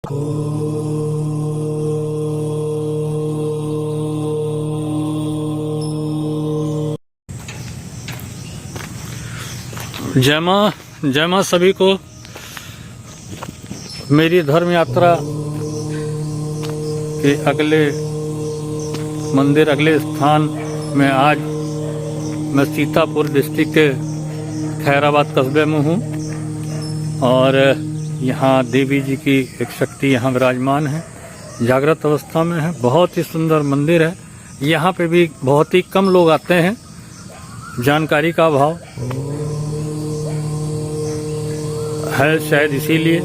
जय माँ सभी को। मेरी धर्म यात्रा के अगले मंदिर, अगले स्थान में आज मैं सीतापुर डिस्ट्रिक्ट के खैराबाद कस्बे में हूँ और यहाँ देवी जी की एक शक्ति यहाँ विराजमान है, जागृत अवस्था में है। बहुत ही सुंदर मंदिर है। यहाँ पे भी बहुत ही कम लोग आते हैं, जानकारी का अभाव है शायद, इसीलिए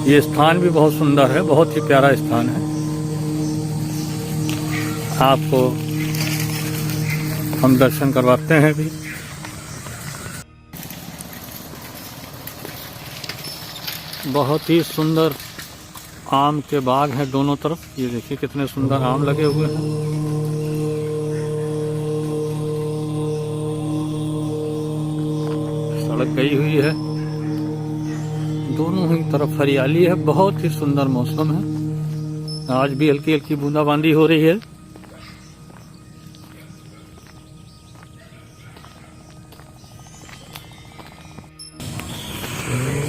ये स्थान भी बहुत सुंदर है, बहुत ही प्यारा स्थान है। आपको हम दर्शन करवाते हैं भी। बहुत ही सुंदर आम के बाग हैं दोनों तरफ। ये देखिए कितने सुंदर आम लगे हुए हैं। सड़क गई हुई है, दोनों ही तरफ हरियाली है। बहुत ही सुंदर मौसम है। आज भी हल्की हल्की बूंदाबांदी हो रही है।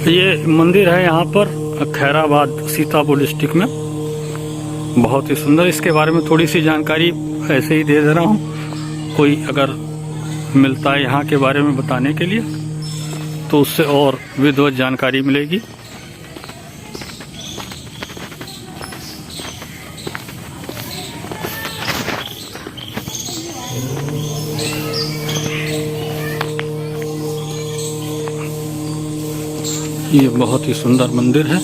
ये मंदिर है यहाँ पर खैराबाद, सीतापुर डिस्ट्रिक्ट में। बहुत ही सुंदर। इसके बारे में थोड़ी सी जानकारी ऐसे ही दे रहा हूँ। कोई अगर मिलता है यहाँ के बारे में बताने के लिए तो उससे और विधिवत जानकारी मिलेगी। ये बहुत ही सुंदर मंदिर है।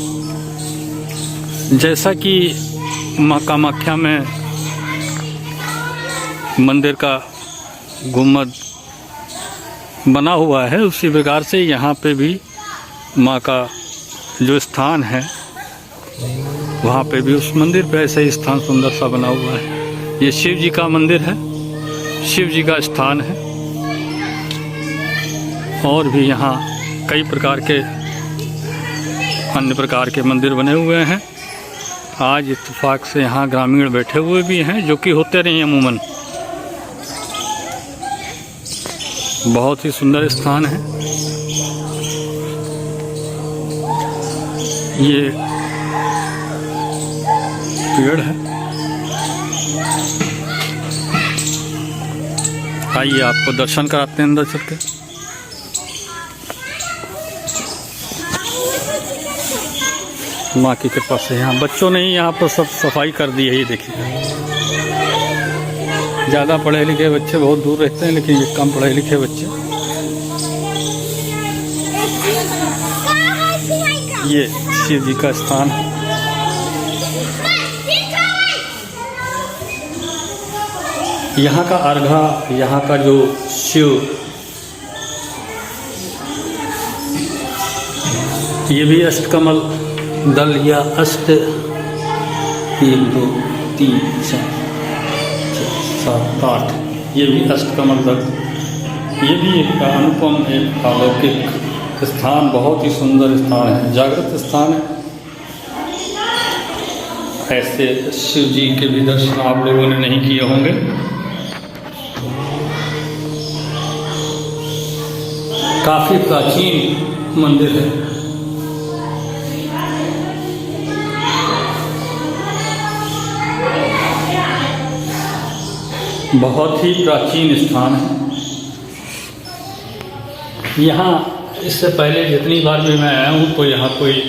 जैसा कि माँ कामाख्या में मंदिर का गुम्बद बना हुआ है, उसी प्रकार से यहाँ पे भी माँ का जो स्थान है वहाँ पे भी उस मंदिर पे ऐसा ही स्थान सुंदर सा बना हुआ है। ये शिव जी का मंदिर है, शिव जी का स्थान है। और भी यहाँ कई प्रकार के अन्य प्रकार के मंदिर बने हुए हैं। आज इत्तेफाक से यहाँ ग्रामीण बैठे हुए भी हैं, जो कि होते नहीं अमूमन। बहुत ही सुंदर स्थान है। ये पेड़ है। आइए आपको दर्शन कराते हैं अंदर चल के। माँ की कृपा से यहाँ बच्चों ने यहाँ पर सब सफाई कर दी है। ये देखिए, ज़्यादा पढ़े लिखे बच्चे बहुत दूर रहते हैं, लेकिन ये कम पढ़े लिखे बच्चे। ये शिव जी का स्थान है। यहाँ का अर्घा, यहाँ का जो शिव, ये भी अष्टकमल दल या अष्ट 1 2 3 4 7 8, ये भी अष्टकमल दल। ये भी एक अनुपम, एक अलौकिक स्थान, बहुत ही सुंदर स्थान है, जागृत स्थान है। ऐसे शिव जी के भी दर्शन आप लोगों ने नहीं किए होंगे। काफी प्राचीन मंदिर है। बहुत ही प्राचीन स्थान है। यहाँ इससे पहले जितनी बार भी मैं आया हूँ तो यहाँ कोई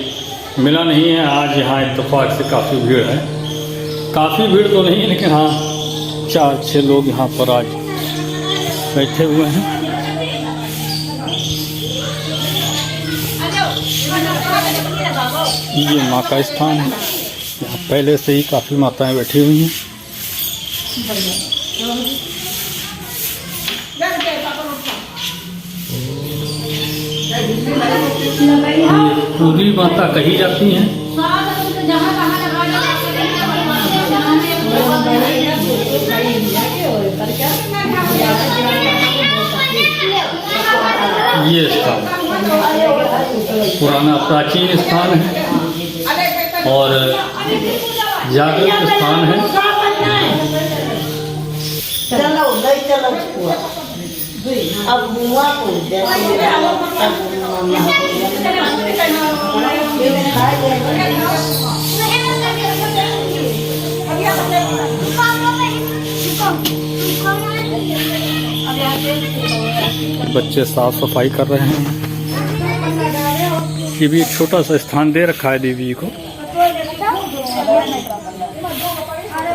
मिला नहीं है। आज यहाँ इत्तेफाक से काफ़ी भीड़ है। काफ़ी भीड़ तो नहीं है, लेकिन हाँ 4-6 लोग यहाँ पर आज बैठे हुए हैं। ये माँ का स्थान है। यहाँ पहले से ही काफ़ी माताएं बैठी हुई हैं। पूरी माता कही जाती हैं। ये स्थान पुराना प्राचीन स्थान है और जागृत स्थान है। बच्चे साफ सफाई कर रहे हैं। ये भी एक छोटा सा स्थान दे रखा है देवी को।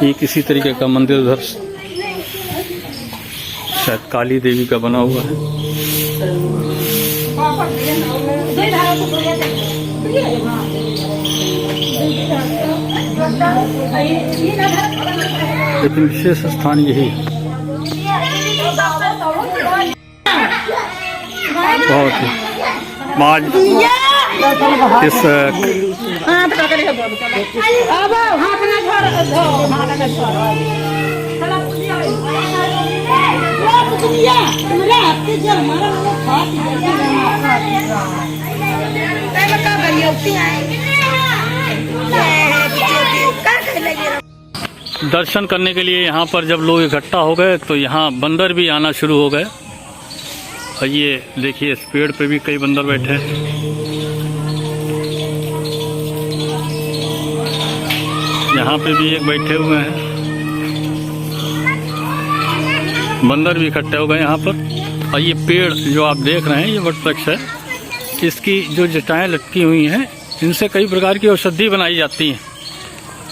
ये किसी तरीके का मंदिर उधर शायद काली देवी का बना हुआ है। लेकिन विशेष स्थान यही है। बहुत ही आज इस दर्शन करने के लिए यहाँ पर जब लोग इकट्ठा हो गए तो यहाँ बंदर भी आना शुरू हो गए। और ये देखिए इस पेड़ पे भी कई बंदर बैठे हैं। यहाँ पे भी एक बैठे हुए हैं। बंदर भी इकट्ठे हो गए यहाँ पर। और ये पेड़ जो आप देख रहे हैं ये वट वृक्ष है। इसकी जो जटाएं लटकी हुई हैं इनसे कई प्रकार की औषधि बनाई जाती हैं,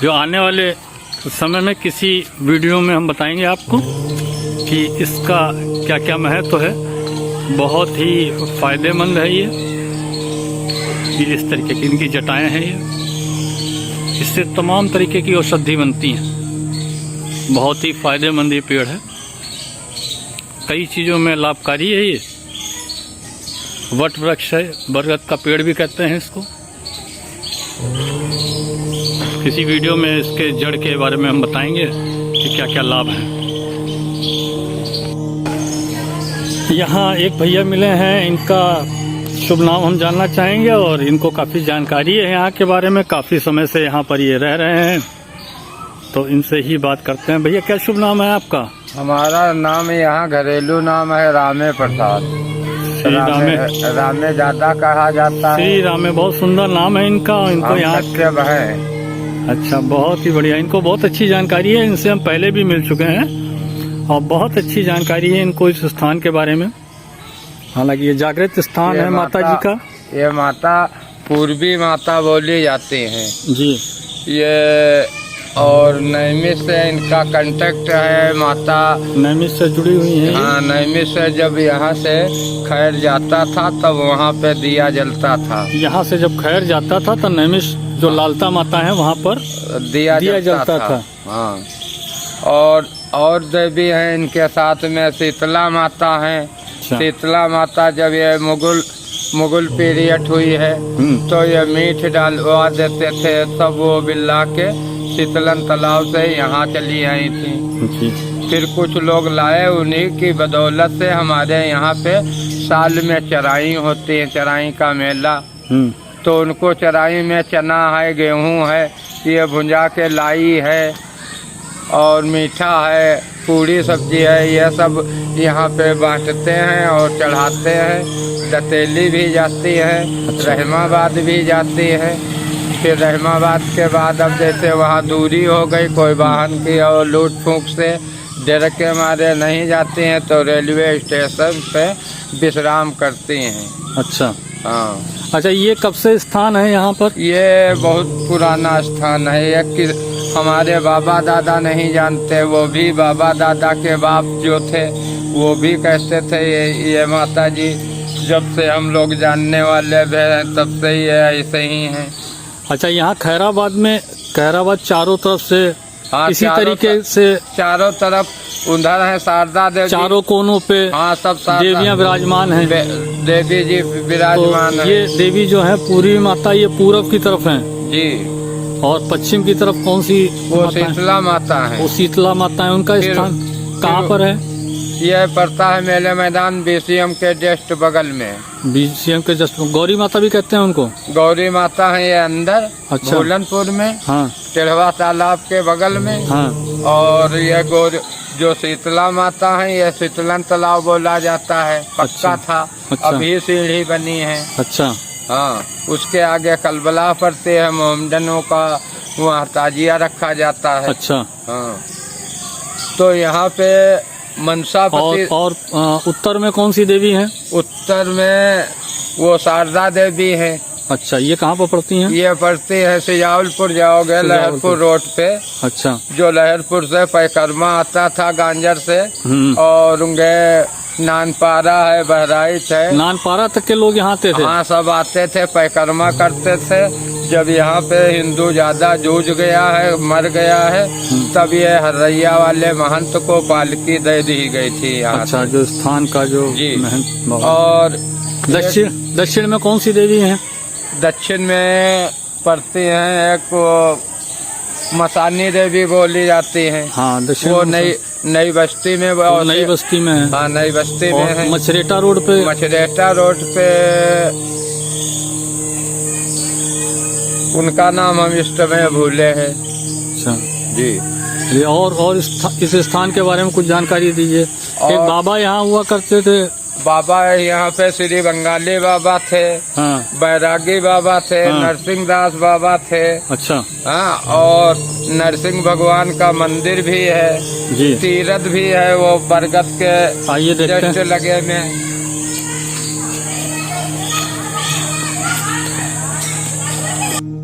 जो आने वाले समय में किसी वीडियो में हम बताएंगे आपको कि इसका क्या क्या महत्व है। बहुत ही फायदेमंद है ये इस तरीके की इनकी जटाएं हैं। ये इससे तमाम तरीके की औषधि बनती हैं। बहुत ही फायदेमंद ये पेड़ है, कई चीज़ों में लाभकारी है। ये वट वृक्ष है, बरगद का पेड़ भी कहते हैं इसको। किसी वीडियो में इसके जड़ के बारे में हम बताएंगे कि क्या क्या लाभ हैं। यहाँ एक भैया मिले हैं, इनका शुभ नाम हम जानना चाहेंगे और इनको काफ़ी जानकारी है यहाँ के बारे में। काफ़ी समय से यहाँ पर ये रह रहे हैं, तो इनसे ही बात करते हैं। भैया क्या शुभ नाम है आपका? हमारा नाम यहाँ घरेलू नाम है रामे प्रसाद। रामे ज्यादा कहा जाता है। श्री रामे, बहुत सुंदर नाम है इनका। इनको यहाँ है। अच्छा, बहुत ही बढ़िया। इनको बहुत अच्छी जानकारी है, इनसे हम पहले भी मिल चुके हैं और बहुत अच्छी जानकारी है इनको इस स्थान के बारे में। हालांकि ये जागृत स्थान है माता जी का। ये माता पूर्वी माता बोली जाती हैं जी। ये और नैमिष से इनका कांटेक्ट है। माता नैमिष से जुड़ी हुई है। हाँ, नैमिष से जब यहाँ से खैर जाता था तब वहाँ पे दिया जलता था। यहाँ से जब खैर जाता था तो नैमिष जो लालता माता है वहाँ पर दिया जलता था। हाँ, और देवी हैं इनके साथ में शीतला माता हैं। शीतला माता जब ये मुगल पीरियड हुई है तो ये मीठ डालवा देते थे, तब वो बिल्ला के शीतलन तालाब से यहाँ चली आई थी। फिर कुछ लोग लाए, उन्हीं की बदौलत से हमारे यहाँ पे साल में चराई होती है, चराई का मेला। तो उनको चराई में चना है, गेहूँ है, ये भुंजा के लाई है और मीठा है, पूड़ी सब्जी है, ये सब यहाँ पे बांटते हैं और चढ़ाते हैं। दतेली भी जाती है, रहमाबाद भी जाती है। फिर रहमाबाद के बाद अब जैसे वहाँ दूरी हो गई कोई वाहन की और लूट फूंक से डर के मारे नहीं जाती हैं तो रेलवे स्टेशन पे विश्राम करती हैं। अच्छा। हाँ। अच्छा, ये कब से स्थान है यहाँ पर? ये बहुत पुराना स्थान है। एक हमारे बाबा दादा नहीं जानते, वो भी बाबा दादा के बाप जो थे वो भी कहते थे ये माता जी जब से हम लोग जानने वाले हैं तब से ये ऐसे ही हैं। अच्छा, यहाँ खैराबाद चारों तरफ से इसी तरीके से चारों तरफ उधर है शारदा देवी, चारों कोनों पे हाँ सब देवियाँ विराजमान हैं। देवी जी विराजमान तो ये देवी जो है पूर्वी माता ये पूरब की तरफ है जी, और पश्चिम की तरफ कौन सी? वो शीतला माता है। वो शीतला माता है। उनका स्थान कहाँ पर है? ये पड़ता है मेले मैदान BCM के जस्ट बगल में। BCM के जस्ट गौरी माता भी कहते हैं उनको? गौरी माता है ये अंदर, अच्छा। भूलनपुर में, हाँ टेढ़वा तालाब के बगल में। हाँ। और ये जो शीतला माता है ये शीतलन तालाब बोला जाता है, पक्का अच्छा। था। अच्छा। अभी सीढ़ी बनी है। अच्छा। हाँ, उसके आगे कलबला पड़ते हैं मोमडनों का, वहाँ ताजिया रखा जाता है। अच्छा। हाँ, तो यहाँ पे मनसापति। और उत्तर में कौन सी देवी है? उत्तर में वो शारदा देवी है। अच्छा, ये कहाँ पर पड़ती हैं? ये पड़ती है सियावलपुर, जाओगे लहरपुर रोड पे। अच्छा। जो लहरपुर से परिक्रमा आता था गांजर से, और उनके नानपारा है, बहराइच है, नानपारा तक के लोग यहाँ आते थे? हाँ, सब आते थे, परिक्रमा करते थे। जब यहाँ पे हिंदू ज्यादा जूझ गया है, मर गया है, तब ये हर्रैया वाले महंत को पालकी दे दी गई थी यहाँ। अच्छा, जो स्थान का जो महंत। और दक्षिण में कौन सी देवी है? दक्षिण में पड़ती हैं एक मसानी देवी बोली जाती है। हाँ, दक्षिण वो नई बस्ती में। नई बस्ती में है। हाँ, नई बस्ती में है। मछरेटा रोड पे? मछरेटा रोड पे उनका नाम हम इस समय भूले हैं। अच्छा जी। ये और इस स्थान के बारे में कुछ जानकारी दीजिए। एक बाबा यहाँ हुआ करते थे? बाबा यहाँ पे श्री बंगाली बाबा थे। हाँ। बैरागी बाबा थे। हाँ। नरसिंह दास बाबा थे। अच्छा। हाँ, और नरसिंह भगवान का मंदिर भी है जी। तीरथ भी है, वो बरगद के आइए देखते हैं। लगे में।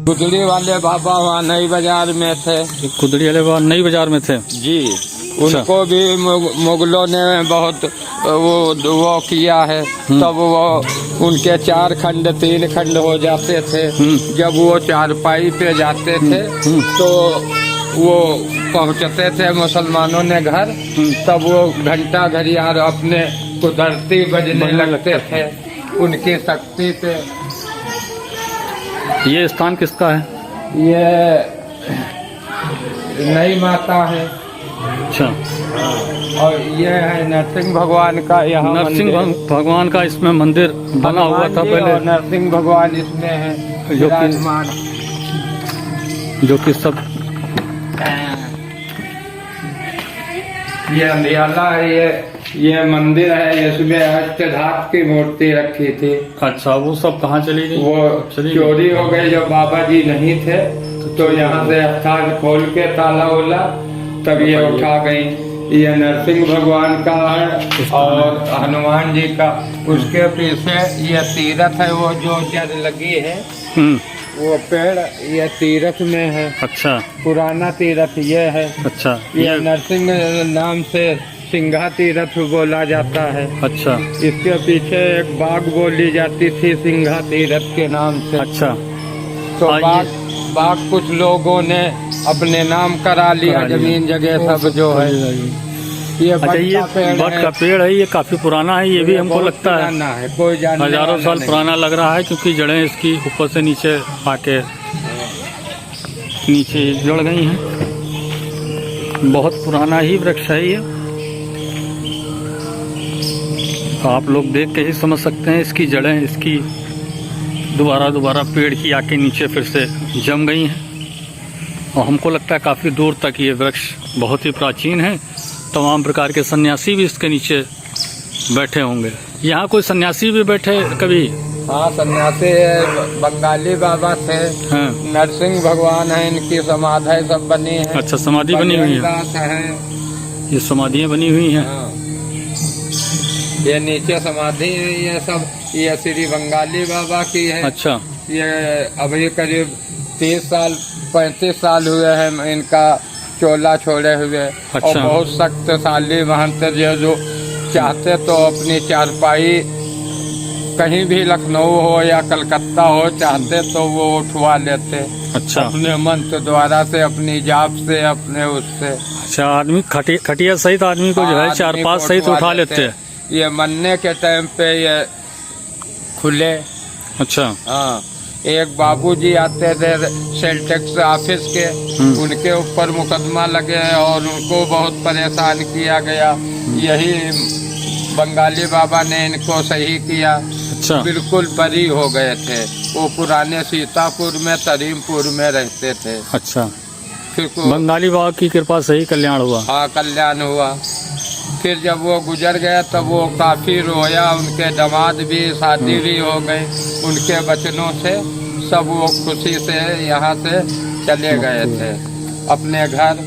खुदड़ी वाले बाबा वहाँ नई बाजार में थे। खुदड़ी वाले बाबा नई बाजार में थे? जी। उनको भी मुगलों ने बहुत वो किया है। तब वो उनके 4 खंड 3 खंड हो जाते थे। जब वो चारपाई पे जाते थे तो वो पहुंचते थे मुसलमानों ने घर, तब वो घंटा घड़ियाल अपने कुदरती बजने लगते थे उनकी शक्ति पे। ये स्थान किसका है? ये नई माता है। अच्छा। और ये है नरसिंह भगवान का यहाँ नरसिंह भगवान का इसमें मंदिर बना हुआ था पहले। नरसिंह भगवान इसमें है जो कि सब ये अंधियाला है। ये मंदिर है, इसमें अष्टधातु की मूर्ति रखी थी। अच्छा, वो सब कहाँ चली गई? वो चोरी हो गई जब बाबा जी नहीं थे, तो यहाँ से स्थान खोल के ताला ओला, तब ये उठा गई। ये नरसिंह भगवान का है और हनुमान जी का। उसके पीछे ये तीरथ है, वो जो जड़ लगी है वो पेड़, ये तीरथ में है। अच्छा। पुराना तीरथ ये है। अच्छा। ये नरसिंह नाम से सिंघा तीरथ बोला जाता है। अच्छा। इसके पीछे एक बाग बोली जाती थी सिंघा तीरथ के नाम से। अच्छा। तो बाग कुछ लोगों ने अपने नाम करा लिया, जमीन जगह सब जो है। ये बट का पेड़ है, ये काफी पुराना है। ये भी हमको लगता है कोई हजारों साल पुराना लग रहा है, क्योंकि जड़ें इसकी ऊपर से नीचे आके नीचे जड़ गई हैं। बहुत पुराना ही वृक्ष है ये। आप लोग देख के ही समझ सकते हैं इसकी जड़ें इसकी दोबारा पेड़ की आके नीचे फिर से जम गई हैं। और हमको लगता है काफ़ी दूर तक ये वृक्ष बहुत ही प्राचीन है। तमाम प्रकार के सन्यासी भी इसके नीचे बैठे होंगे। यहाँ कोई सन्यासी भी बैठे कभी? हाँ, सन्यासी बंगाली बाबा थे। हाँ। नरसिंह भगवान है, इनकी समाधि सब बनी है। अच्छा, समाधि बनी हुई है। ये समाधियाँ बनी हुई हैं। हाँ। ये नीचे समाधि है, ये सब ये श्री बंगाली बाबा की है। अच्छा। ये अभी करीब 35 साल हुए हैं इनका चोला छोड़े हुए। अच्छा। और बहुत शक्तिशाली महंत जो चाहते तो अपनी चारपाई कहीं भी लखनऊ हो या कलकत्ता हो, चाहते तो वो उठवा लेते। अच्छा। अपने मंत्र द्वारा से, अपनी जाप से, अपने उससे। अच्छा, आदमी खटिया सहित आदमी को जो है 4-5 सहित उठा लेते। ये मरने के टाइम पे ये खुले। अच्छा। हाँ, एक बाबूजी आते थे सेल टैक्स ऑफिस के, उनके ऊपर मुकदमा लगे और उनको बहुत परेशान किया गया। यही बंगाली बाबा ने इनको सही किया। अच्छा। बिल्कुल बरी हो गए थे। वो पुराने सीतापुर में तरीमपुर में रहते थे। अच्छा। फिर बंगाली बाबा की कृपा से ही कल्याण हुआ। हाँ, कल्याण हुआ। फिर जब वो गुजर गए तब वो काफी रोया। उनके दामाद भी शादी भी हो गई। उनके बचनों से सब वो खुशी से यहाँ से चले गए थे अपने घर।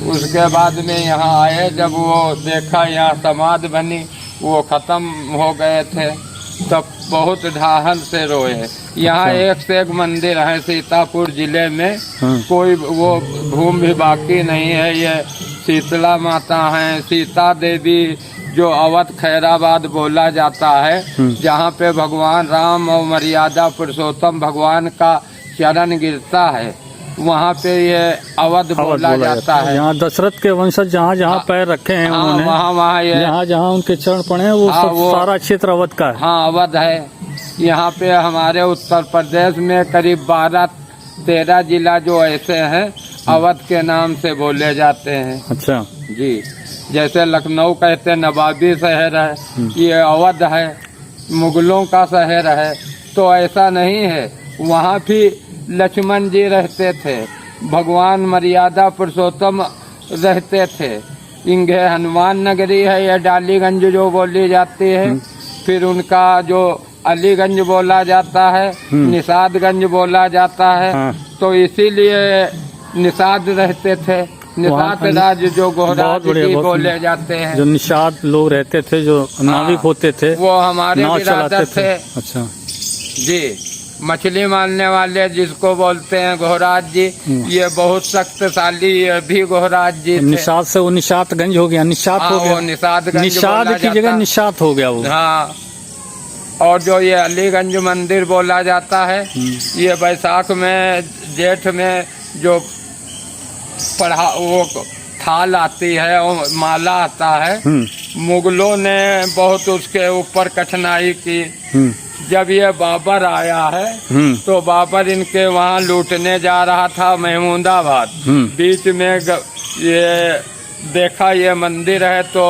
उसके बाद में यहाँ आए, जब वो देखा यहाँ समाधि बनी, वो खत्म हो गए थे, तब बहुत ढाहन से रोए। यहाँ एक से एक मंदिर है सीतापुर जिले में। कोई वो भूमि भी बाकी नहीं है। ये शीतला माता है, सीता देवी जो अवध खैराबाद बोला जाता है, जहाँ पे भगवान राम और मर्यादा पुरुषोत्तम भगवान का चरण गिरता है, वहाँ पे ये अवध बोला जाता है। यहाँ दशरथ के वंशज जहाँ जहाँ पैर रखे हैं उन्होंने, वहाँ ये जहाँ उनके चरण पड़े हैं, वो सब सारा क्षेत्र अवध का है। हाँ, अवध है। यहाँ पे हमारे उत्तर प्रदेश में करीब 12-13 जिला जो ऐसे हैं अवध के नाम से बोले जाते हैं। अच्छा जी। जैसे लखनऊ कहते हैं नवाबी शहर है, ये अवध है, मुगलों का शहर है। तो ऐसा नहीं है, वहाँ भी लक्ष्मण जी रहते थे, भगवान मर्यादा पुरुषोत्तम रहते थे। इंगे हनुमान नगरी है, ये डालीगंज जो बोली जाती है। फिर उनका जो अलीगंज बोला जाता है, निषादगंज बोला जाता है। तो इसीलिए निषाद रहते थे। निषाद राज जो गोहराज जी बोले जाते हैं, जो निषाद लोग रहते थे, जो नाविक होते थे, वो हमारे बिरादर थे। अच्छा जी। मछली मारने वाले जिसको बोलते हैं गोहराज जी, ये बहुत शक्तिशाली भी गोहराज जी थे। निषाद से वो निषादगंज हो गया, निषाद हो गया, निषादगंज निषाद की जगह निषाद हो गया वो। हाँ। और जो ये अलीगंज मंदिर बोला जाता है, ये बैसाख में जेठ में जो वो थाल आती है और माला आता है, मुगलों ने बहुत उसके ऊपर कठिनाई की। जब ये बाबर आया है तो बाबर इनके वहाँ लूटने जा रहा था महमूदाबाद। बीच में ये देखा ये मंदिर है, तो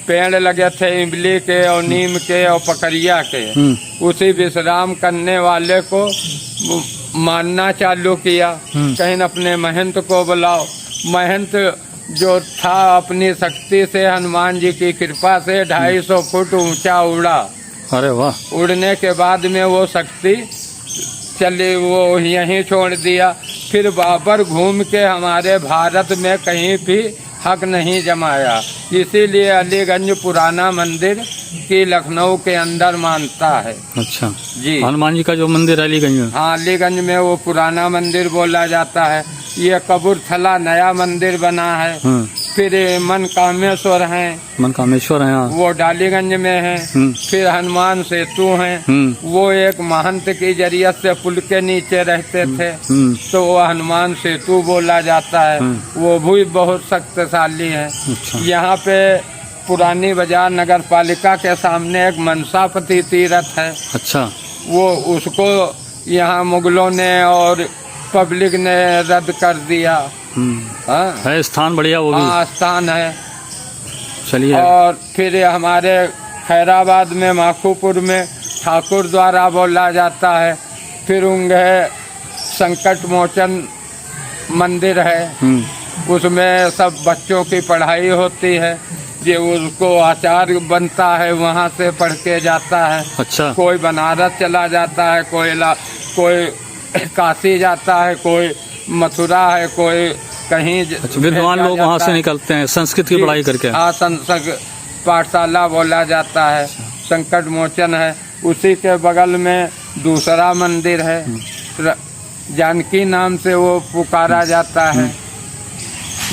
पेड़ लगे थे इमली के और नीम के और पकड़िया के। उसी विश्राम करने वाले को मानना चालू किया, कहीं अपने महंत को बुलाओ। महंत जो था अपनी शक्ति से हनुमान जी की कृपा से 250 फुट ऊंचा उड़ा। अरे वाह। उड़ने के बाद में वो शक्ति चली, वो यहीं छोड़ दिया। फिर बाबर घूम के हमारे भारत में कहीं भी हक नहीं जमाया। इसीलिए अलीगंज पुराना मंदिर की लखनऊ के अंदर मानता है। अच्छा जी। हनुमान जी का जो मंदिर अलीगंज में, हाँ, अलीगंज में वो पुराना मंदिर बोला जाता है। ये कबूरथला नया मंदिर बना है। फिर मनकामेश्वर है, मनकामेश्वर है, वो डालीगंज में है। फिर हनुमान सेतु है, वो एक महंत की जरियत से पुल के नीचे रहते थे, तो वो हनुमान सेतु बोला जाता है। वो भी बहुत शक्तिशाली है। अच्छा। यहाँ पे पुरानी बाजार नगर पालिका के सामने एक मनसापति तीर्थ है। अच्छा। वो उसको यहाँ मुगलों ने और पब्लिक ने रद्द कर दिया। है स्थान बढ़िया वो भी। हाँ, स्थान है। चलिए। और फिर हमारे खैराबाद में माखूपुर में ठाकुर द्वारा बोला जाता है। फिर उनके संकट मोचन मंदिर है, उसमें सब बच्चों की पढ़ाई होती है। ये उसको आचार्य बनता है, वहाँ से पढ़ के जाता है। अच्छा। कोई बनारस चला जाता है, कोई काशी जाता है, कोई मथुरा है, कोई कहीं। अच्छा, विद्वान लोग वहाँ से निकलते हैं संस्कृत की पढ़ाई करके। हाँ, संस्कृत पाठशाला बोला जाता है। संकट मोचन है। उसी के बगल में दूसरा मंदिर है, जानकी नाम से वो पुकारा जाता है।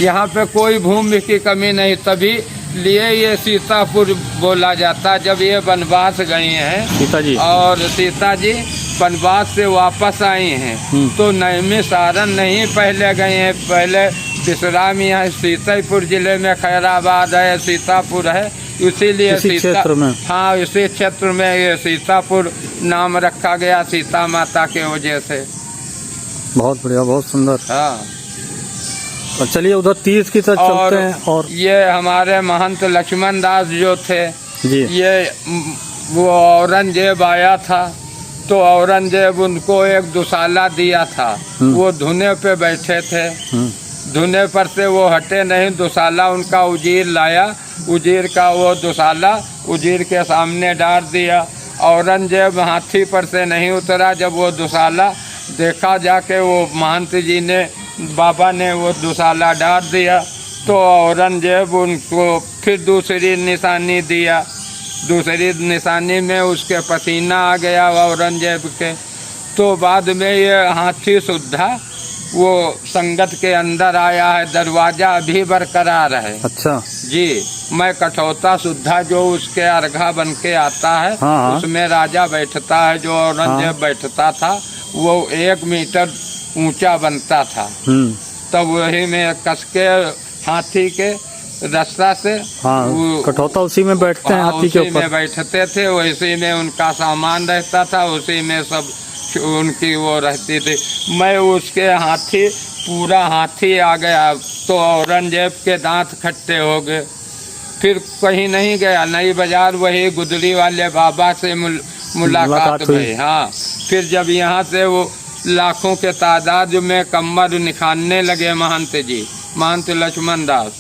यहाँ पे कोई भूमि की कमी नहीं, तभी लिए ये सीतापुर बोला जाता। जब ये वनवास गए हैं सीता जी, और सीता जी वनवास से वापस आई हैं, तो नैमिषारण्य नहीं पहले गए हैं, पहले विश्राम यहाँ सीतापुर जिले में खैराबाद है, सीतापुर है, इसीलिए क्षेत्र में। हाँ, इसी क्षेत्र में ये सीतापुर नाम रखा गया सीता माता के वजह से। बहुत बढ़िया, बहुत सुंदर। हाँ। और चलिए उधर तीर्थ की तरफ चलते हैं। और ये हमारे महंत लक्ष्मण दास जो थे जी, ये वो औरंगजेब आया था तो औरंगजेब उनको एक दुशाला दिया था। वो धुने पे बैठे थे, धुने पर से वो हटे नहीं। दुशाला उनका उजीर लाया, उजीर का वो दुशाला उजीर के सामने डाल दिया। औरंगजेब हाथी पर से नहीं उतरा। जब वो दुशाला देखा जाके वो महंत जी ने, बाबा ने वो दुशाला डाल दिया तो औरंगजेब उनको फिर दूसरी निशानी दिया। दूसरी निशानी में उसके पसीना आ गया औरंगजेब के। तो बाद में ये हाथी सुद्धा वो संगत के अंदर आया है। दरवाजा अभी बरकरार है। अच्छा जी, मैं कठौता सुद्धा जो उसके अर्घा बन के आता है, हाँ, उसमें राजा बैठता है। जो औरंगजेब बैठता था वो 1 मीटर ऊंचा बनता था। तब वही में कस के हाथी के रास्ता से कठौता उसी में बैठते हैं, हाथी के ऊपर में बैठते थे। वैसे में उनका सामान रहता था, उसी में सब उनकी वो रहती थी। मैं उसके हाथी, पूरा हाथी आ गया तो औरंगजेब के दांत खट्टे हो गए। फिर कहीं नहीं गया, नई बाजार वही गुदड़ी वाले बाबा से मुलाकात हुई। हाँ, फिर जब यहाँ से वो लाखों के तादाद में कमर निखारने लगे महंत जी, महंत लक्ष्मण दास,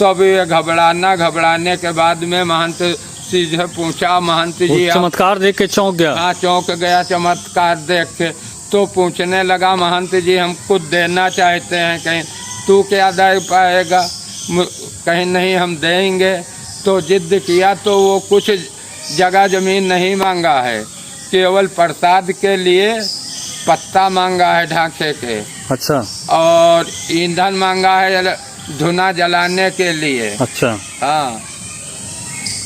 तब ये घबराने के बाद में महंत सीधे पूछा, महंत जी चमत्कार देख के चौंक गया। हाँ, चौंक गया चमत्कार देख के। तो पूछने लगा, महंत जी हम कुछ देना चाहते हैं, कहीं तू क्या दे पाएगा? कहीं नहीं हम देंगे। तो जिद किया तो वो कुछ जगह जमीन नहीं मांगा है, केवल प्रसाद के लिए पत्ता मांगा है ढांचे के। अच्छा। और ईंधन मांगा है धुना जलाने के लिए। अच्छा। हाँ,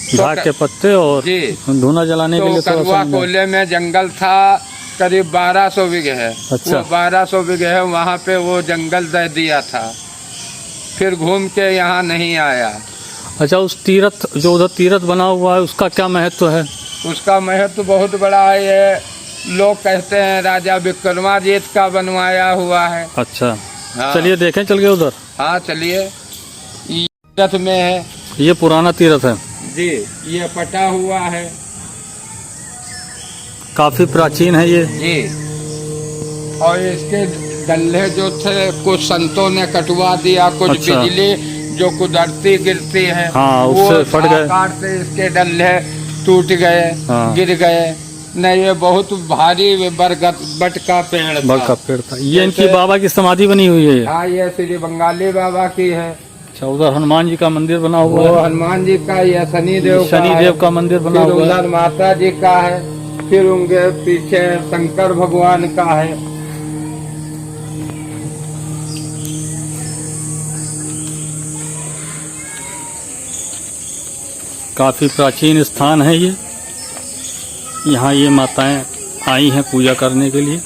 झाग के पत्ते और जी धुना जलाने के लिए। करुआ कोले में जंगल था, करीब 1200 बीघे है। अच्छा। वो 1200 बीघे है, वहाँ पे वो जंगल दे दिया था। फिर घूम के यहाँ नहीं आया। अच्छा, उस तीर्थ जो उधर तीर्थ बना हुआ है उसका क्या महत्व है? उसका महत्व बहुत बड़ा है। ये लोग कहते हैं राजा विक्रमादित्य का बनवाया हुआ है। अच्छा। हाँ। चलिए देखें, चल गए उधर। हाँ चलिए। तीर्थ में है, ये पुराना तीर्थ है जी, ये पटा हुआ है, काफी प्राचीन है ये जी। और इसके डल्ले जो थे कुछ संतों ने कटवा दिया, कुछ अच्छा। बिजली जो कुदरती गिरती है, हाँ, वो उससे फट गए। आकार से इसके डल्ले टूट गए। हाँ। गिर गए। नहीं, ये बहुत भारी बट का पेड़ था। बट का पेड़ था। ये इनकी बाबा की समाधि बनी हुई है। हाँ, ये श्री बंगाली बाबा की है। अच्छा, उधर हनुमान जी का मंदिर बना हुआ है। हनुमान जी का, ये शनिदेव का मंदिर बना हुआ है। उधर माता जी का है, फिर उनके पीछे शंकर भगवान का है। काफी प्राचीन स्थान है ये। यहाँ ये माताएं आई हैं पूजा करने के लिए।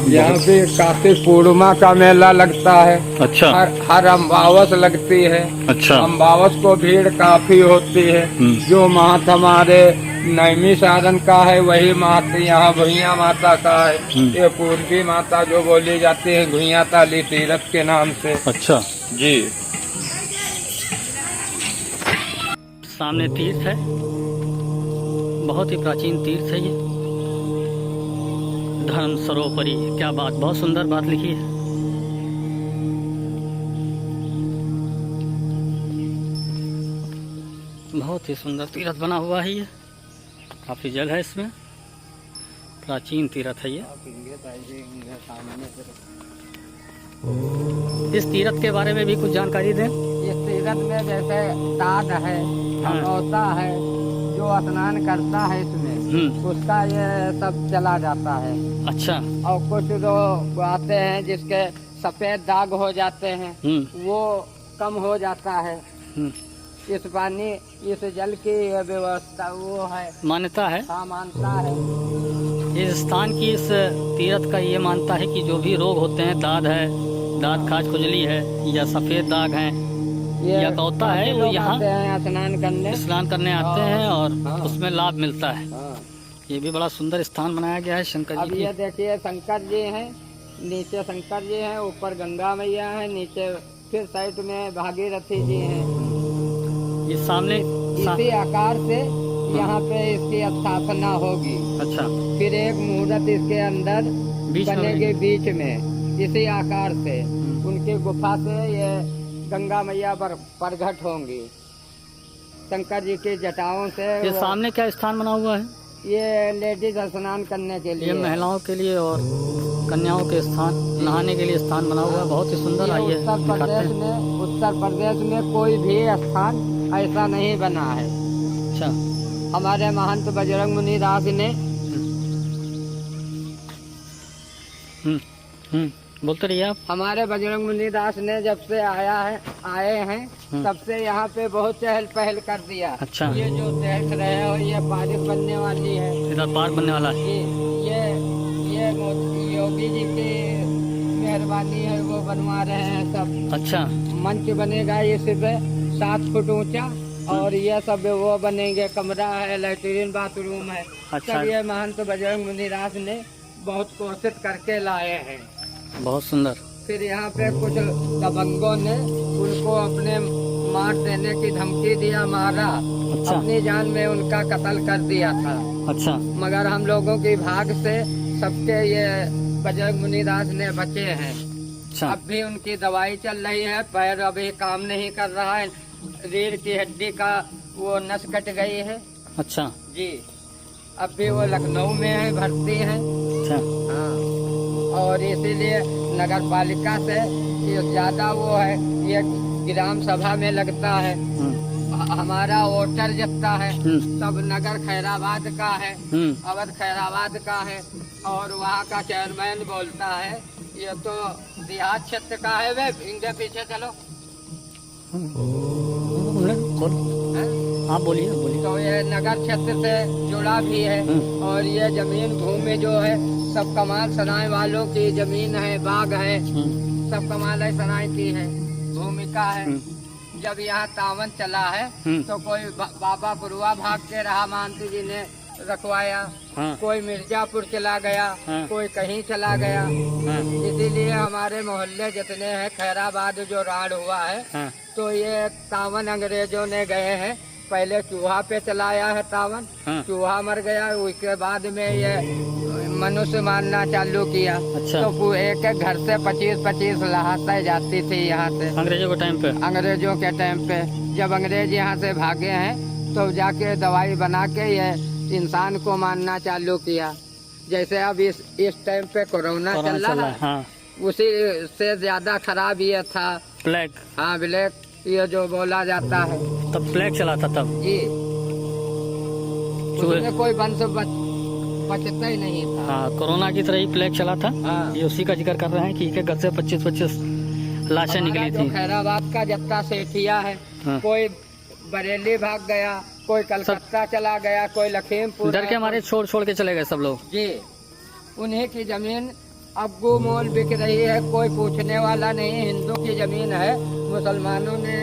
यहाँ पे कार्तिक पूर्णिमा का मेला लगता है। अच्छा। हर अमावस लगती है। अच्छा। अमावस को भीड़ काफी होती है। जो महत हमारे नैमी साधन का है वही महत यहाँ भुइया माता का है। ये पूर्वी माता जो बोली जाती है भुइया ताली तीरथ के नाम से। अच्छा जी। सामने तीर्थ है, बहुत ही प्राचीन तीर्थ है ये, धर्म सरोपरी। क्या बात, बहुत सुंदर बात लिखी है। बहुत ही सुंदर तीर्थ बना हुआ है ये, काफी जल है इसमें, प्राचीन तीर्थ है ये। इस तीर्थ के बारे में भी कुछ जानकारी दें। इस तीर्थ में जैसे ताद है, होता है, जो स्नान करता है इसमें उसका ये सब चला जाता है। अच्छा। और कुछ लोग आते हैं जिसके सफेद दाग हो जाते हैं, वो कम हो जाता है। इस पानी, इस जल की व्यवस्था वो है, मान्यता है। हाँ, मानता है। इस स्थान की, इस तीर्थ का ये मानता है कि जो भी रोग होते हैं, दाद है, दाद खाज खुजली है, या सफेद दाग है, या कौता है, वो यहाँ स्नान करने आते हैं और उसमें लाभ मिलता है। ये भी बड़ा सुंदर स्थान बनाया गया है शंकर जी। अब ये देखिए शंकर जी हैं, नीचे शंकर जी हैं, ऊपर गंगा मैया है, नीचे फिर साइड में भागीरथी जी हैं। ये सामने इसी आकार से यहाँ पे इसकी स्थापना होगी। अच्छा, फिर एक मूर्त इसके अंदर बीच में बनेगी बीच में, इसी आकार से उनकी गुफा से ये गंगा मैया प्रकट होंगी शंकर जी की जटाओं से। ये सामने क्या स्थान बना हुआ है? ये लेडीज स्नान करने के लिए, ये महिलाओं के लिए और कन्याओं के स्थान, नहाने के लिए स्थान बना हुआ है, बहुत ही सुंदर। आइए उत्तर प्रदेश में कोई भी स्थान ऐसा नहीं बना है। अच्छा, हमारे महंत बजरंग मुनि दास ने बोलते रहिए आप। हमारे बजरंग मुनि दास ने जब से आए हैं तब से यहाँ पे बहुत चहल पहल कर दिया। अच्छा, ये जो देख रहे हो ये पार्क बनने वाली है, इधर पार्क बनने वाला है। ये योगी जी की मेहरबानी है, वो बनवा रहे हैं सब। अच्छा, मंच बनेगा ये सिर्फ 7 फुट ऊंचा, और ये सब वो बनेंगे, कमरा है, लैट्रिन बाथरूम है। अच्छा, सब ये महंत बजरंग मुनि दास ने बहुत कोशिश करके लाए हैं। बहुत सुंदर। फिर यहाँ पे कुछ दबंगों ने उनको अपने मार देने की धमकी दिया, मारा। अच्छा, अपनी जान में उनका कत्ल कर दिया था। अच्छा, मगर हम लोगों की भाग से सबके ये बजरंग मुनि दास ने बचे हैं। अच्छा, अब भी उनकी दवाई चल रही है, पैर अभी काम नहीं कर रहा है, रीढ़ की हड्डी का वो नस कट गई है। अच्छा जी, अब भी वो लखनऊ में है, भर्ती है। अच्छा, हाँ, और इसीलिए नगर पालिका से ये ज्यादा वो है, ये ग्राम सभा में लगता है। हमारा वोटर जितना है सब नगर खैराबाद का है, अवध खैराबाद का है, और वहाँ का चेयरमैन बोलता है ये तो देहात क्षेत्र का है। वे इनके पीछे चलो, आप बोलिए बोलिए। तो ये नगर क्षेत्र से जुड़ा भी है, और ये जमीन भूमि जो है सब कमाल सराय वालों की जमीन है, बाग है, सब कमाल सराय की है, भूमिका है। जब यहाँ तावन चला है तो कोई बाबा पुरवा भाग के रहा, मानती जी ने रखवाया। कोई मिर्जापुर चला गया, कोई कहीं चला गया। इसीलिए हमारे मोहल्ले जितने हैं, खैराबाद जो राड़ हुआ है, तो ये तावन अंग्रेजों ने गए हैं। पहले चूहा पे चलाया है तावन, चूहा मर गया, उसके बाद में ये मनुष्य मारना चालू किया। अच्छा। तो एक एक घर से 25-25 लाशें जाती थी यहाँ से अंग्रेजों के टाइम पे। अंग्रेजों के टाइम पे जब अंग्रेज यहाँ से भागे हैं तो जाके दवाई बना के ये इंसान को मारना चालू किया। जैसे अब इस टाइम पे कोरोना चल रहा है, हाँ। उसी से ज्यादा खराब ये था प्लेग। हाँ, ब्लैक, ये जो बोला जाता है। तब प्लेग चला था तब जी, उसमें कोई वंश बचता ही नहीं था। हाँ, कोरोना की तरह ही प्लेग चला था। हाँ। ये उसी का जिक्र कर रहे हैं कि एक घर से 25-25 लाशें निकली थी। खैराबाद का जितना सेठिया है, कोई बरेली भाग गया, कोई कलकत्ता चला गया, कोई लखीमपुर, डर के हमारे छोड़ के चले गए सब लोग। जी, उन्हीं की जमीन अब गोमोल बिक रही है, कोई पूछने वाला नहीं। हिंदू की जमीन है, मुसलमानों ने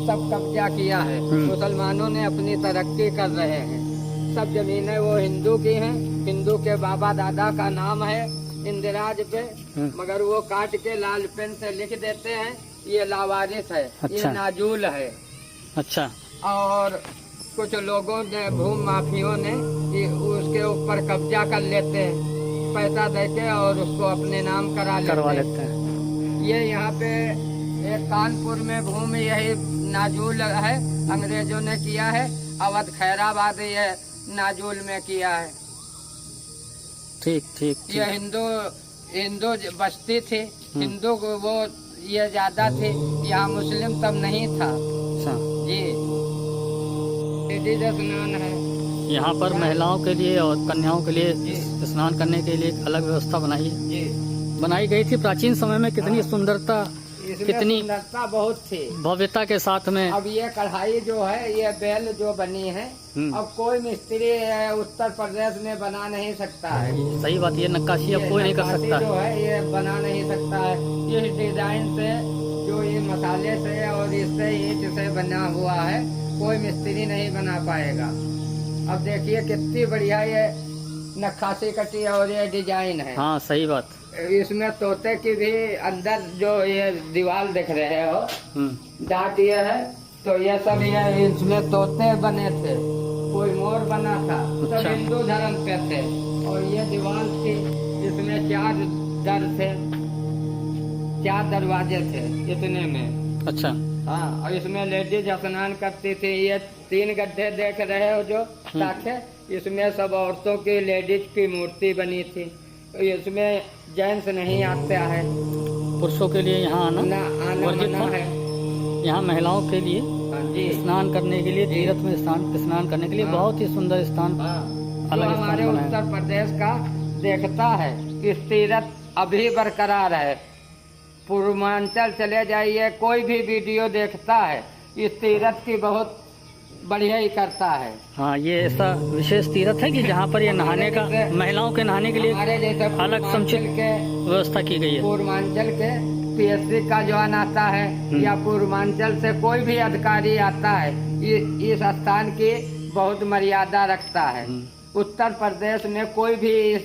सब कब्जा किया है, मुसलमानों ने अपनी तरक्की कर रहे हैं। सब जमीनें वो हिंदू की हैं, हिंदू के बाबा दादा का नाम है इंदिराज पे, मगर वो काट के लाल पेन से लिख देते हैं ये लावारिस है। अच्छा। ये नाजूल है। अच्छा। और कुछ लोगों ने, भूमि माफियों ने उसके ऊपर कब्जा कर लेते हैं पैसा देके, और उसको अपने नाम करवा लेते हैं। ये यहाँ पे एक कानपुर में भूमि यही नाजूल है, अंग्रेजों ने किया है। अवध खैराबाद ये नाजूल में किया है। ठीक। ये हिंदू बस्ती थी, हिंदू को वो ये ज्यादा थे, यहाँ मुस्लिम तब नहीं था। जी, स्नान है यहाँ पर महिलाओं के लिए और कन्याओं के लिए स्नान करने के लिए एक अलग व्यवस्था बनाई गई थी। प्राचीन समय में कितनी सुंदरता, कितनी सुंदरता बहुत थी, भव्यता के साथ में। अब ये कढ़ाई जो है, ये बेल जो बनी है, अब कोई मिस्त्री उत्तर प्रदेश में बना नहीं सकता है। सही बात, ये नक्काशी अब कोई नहीं कर सकता जो है, ये बना नहीं सकता है। इस डिजाइन से, जो ये मसाले से और इससे ईंट से बना हुआ है, कोई मिस्त्री नहीं बना पाएगा। अब देखिए कितनी बढ़िया ये नक्काशी कटी है और ये डिजाइन है। हाँ, सही बात। इसमें तोते की भी अंदर जो ये दीवार देख रहे हो डाट ये है, तो ये सब ये इसमें तोते बने थे, कोई मोर बना था, सब हिंदू धर्म पे थे। और ये दीवार थी, इसमें 4 दर थे, 4 दरवाजे थे इतने में। अच्छा। हाँ, और इसमें लेडीज स्नान करती थी। ये 3 गड्ढे देख रहे हो जो ताके, इसमें सब औरतों की लेडीज की मूर्ति बनी थी। इसमें जेंट्स नहीं आते हैं, पुरुषों के लिए यहाँ आना मना है। यहाँ महिलाओं के लिए हाँ जी, स्नान करने के लिए, तीर्थ में स्नान करने के लिए बहुत ही सुंदर स्थान, अलग हमारे उत्तर प्रदेश का देखता है कि तीर्थ अभी बरकरार है। पूर्वांचल चले जाइए, कोई भी वीडियो देखता है इस तीर्थ की बहुत बढ़िया ही करता है। हाँ, ये ऐसा विशेष तीर्थ है कि जहाँ पर ये नहाने का, महिलाओं के नहाने के लिए हमारे जैसे अलग समुचित व्यवस्था की गई है। पूर्वांचल के PSC का जवान आता है या पूर्वांचल से कोई भी अधिकारी आता है, इस स्थान की बहुत मर्यादा रखता है। उत्तर प्रदेश में कोई भी इस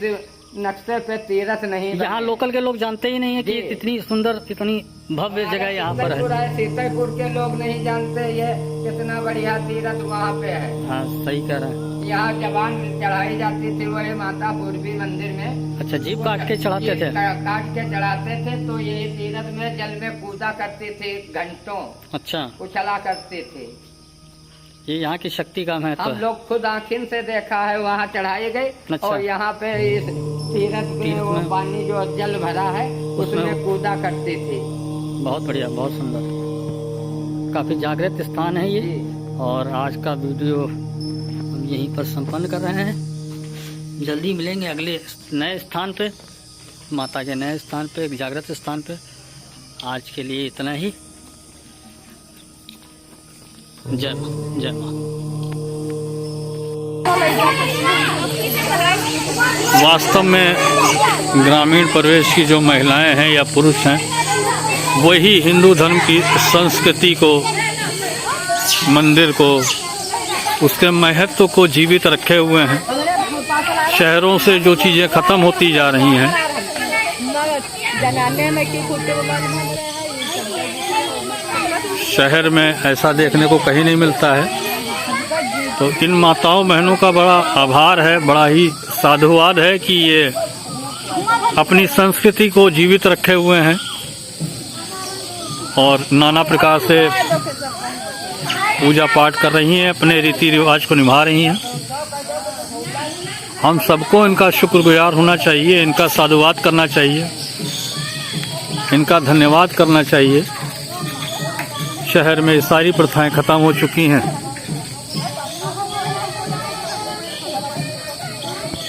नक्शे पे तीर्थ नहीं। यहाँ लोकल के लोग जानते ही नहीं है कि इतनी सुंदर, इतनी भव्य जगह यहाँ पर है। सीतापुर के लोग नहीं जानते ये कितना बढ़िया तीर्थ वहाँ पे है। हाँ, सही कह रहे हैं। यहाँ जवान चढ़ाई जाती थी, वही माता पूर्वी मंदिर में। अच्छा, जीप काट के चढ़ाते थे? काट के चढ़ाते थे, तो ये तीर्थ में जल में कूदा करती थी घंटों। अच्छा, उछला करती थी। ये यहाँ की शक्ति का महत्व है। हम लोग खुद आँखिन से देखा है, वहाँ चढ़ाई गई। अच्छा। और यहाँ पे इस तीर्थ में वो पानी जो जल भरा है उसमें कूदा करती थी। बहुत बढ़िया, बहुत सुंदर, काफी जागृत स्थान है ये। और आज का वीडियो हम यहीं पर संपन्न कर रहे हैं। जल्दी मिलेंगे अगले नए स्थान पे, माता के नए स्थान पे, एक जागृत स्थान पे। आज के लिए इतना ही। जय मां, जय मां। वास्तव में ग्रामीण परिवेश की जो महिलाएं हैं या पुरुष हैं, वही हिंदू धर्म की संस्कृति को, मंदिर को, उसके महत्व को जीवित रखे हुए हैं। शहरों से जो चीज़ें ख़त्म होती जा रही हैं, शहर में ऐसा देखने को कहीं नहीं मिलता है। तो इन माताओं बहनों का बड़ा आभार है, बड़ा ही साधुवाद है कि ये अपनी संस्कृति को जीवित रखे हुए हैं और नाना प्रकार से पूजा पाठ कर रही हैं, अपने रीति रिवाज को निभा रही हैं। हम सबको इनका शुक्रगुजार होना चाहिए, इनका साधुवाद करना चाहिए, इनका धन्यवाद करना चाहिए। शहर में सारी प्रथाएं खत्म हो चुकी हैं।